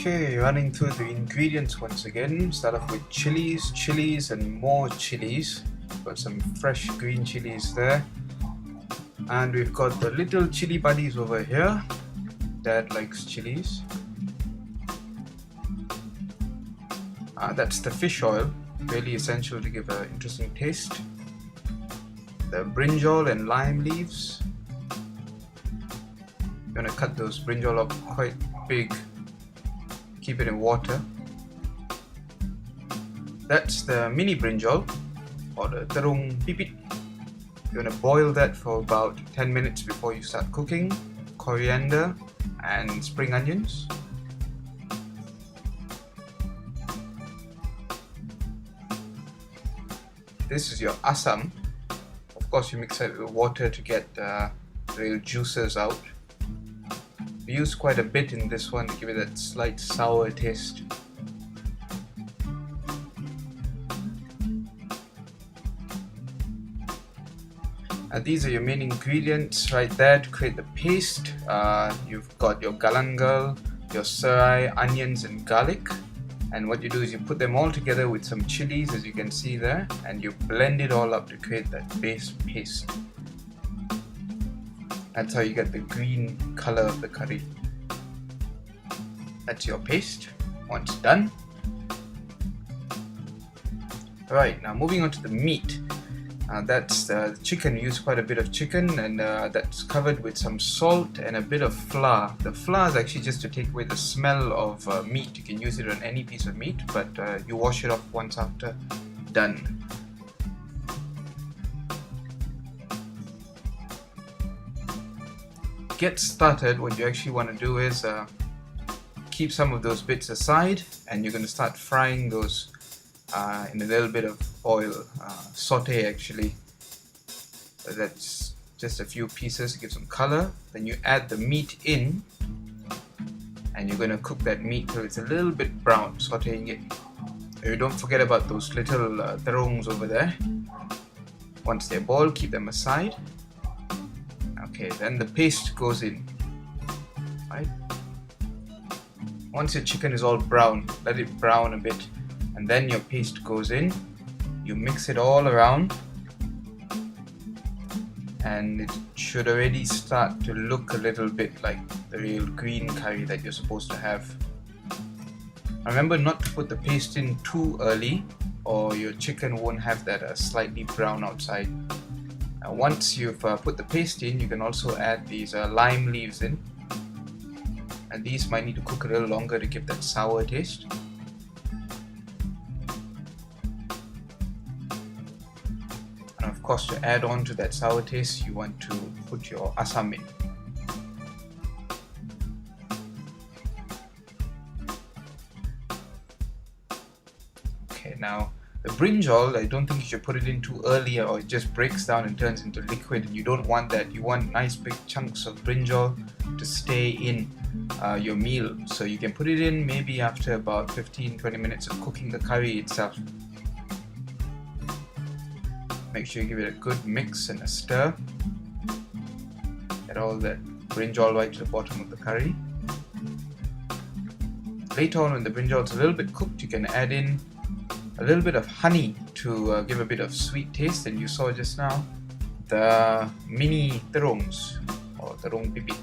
Okay, running through the ingredients once again. Start off with chilies, and more chilies. Got some fresh green chilies there. And we've got the little chili buddies over here. Dad likes chilies. That's the fish oil, really essential to give an interesting taste. The brinjal and lime leaves. I'm gonna cut those brinjal up quite big. Keep it in water. That's the mini brinjal, or the terung pipit. You're gonna boil that for about 10 minutes before you start cooking. Coriander and spring onions. This is your asam. Of course, you mix it with water to get the real juices out. We use quite a bit in this one to give it that slight sour taste. These are your main ingredients right there to create the paste. You've got your galangal, your serai, onions and garlic. And what you do is you put them all together with some chilies, as you can see there, and you blend it all up to create that base paste. That's how you get the green color of the curry. That's your paste once done. Alright, now moving on to the meat. That's the chicken. We use quite a bit of chicken, and that's covered with some salt and a bit of flour. The flour is actually just to take away the smell of meat. You can use it on any piece of meat, but you wash it off once after done. Get started, what you actually want to do is keep some of those bits aside, and you're going to start frying those in a little bit of oil, saute actually. That's just a few pieces to give some color. Then you add the meat in, and you're going to cook that meat till it's a little bit brown, sauteing it. You don't forget about those little terungs over there. Once they're boiled, keep them aside. Okay, then the paste goes in. Right? Once your chicken is all brown, let it brown a bit, and then your paste goes in. You mix it all around, and it should already start to look a little bit like the real green curry that you're supposed to have. Remember not to put the paste in too early, or your chicken won't have that slightly brown outside. Once you've put the paste in, you can also add these lime leaves in, and these might need to cook a little longer to give that sour taste. And of course, to add on to that sour taste, you want to put your asam in. Okay, now the brinjal, I don't think you should put it in too early, or it just breaks down and turns into liquid, and you don't want that. You want nice big chunks of brinjal to stay in your meal. So you can put it in maybe after about 15-20 minutes of cooking the curry itself. Make sure you give it a good mix and a stir. Get all that brinjal right to the bottom of the curry. Later on, when the brinjal is a little bit cooked, you can add in a little bit of honey to give a bit of sweet taste, and you saw just now the mini terungs, or terung pipit.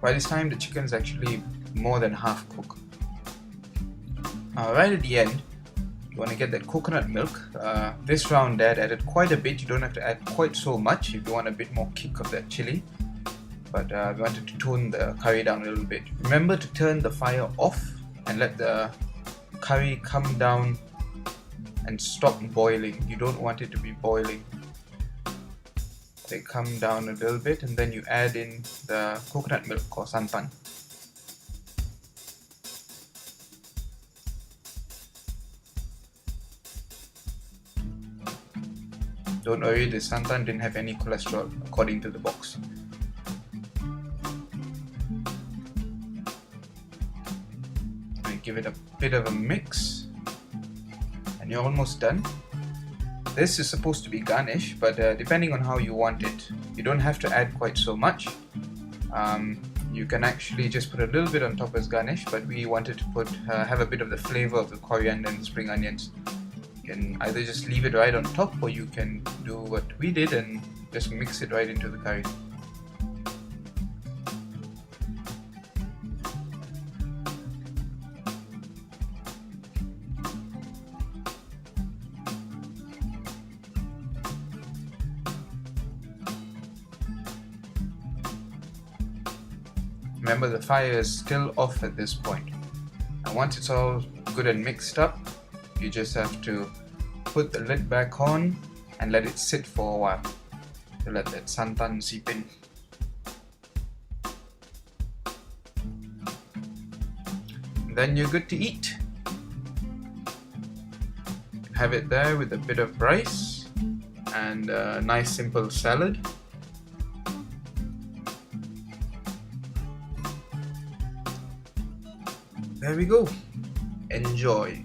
By this time the chicken is actually more than half cooked. Right at the end, you want to get that coconut milk. This round Dad added quite a bit. You don't have to add quite so much if you want a bit more kick of that chili, but we wanted to tone the curry down a little bit. Remember to turn the fire off and let the curry come down and stop boiling. You don't want it to be boiling. They come down a little bit, and then you add in the coconut milk or santan. Don't worry, the santan didn't have any cholesterol according to the box. Give it a bit of a mix, and you're almost done. This is supposed to be garnish, but depending on how you want it, you don't have to add quite so much. You can actually just put a little bit on top as garnish, but we wanted to put have a bit of the flavor of the coriander and spring onions. You can either just leave it right on top, or you can do what we did and just mix it right into the curry. Remember, the fire is still off at this point. And once it's all good and mixed up, you just have to put the lid back on and let it sit for a while to let that santan seep in. Then you're good to eat. Have it there with a bit of rice and a nice simple salad. There we go. Enjoy.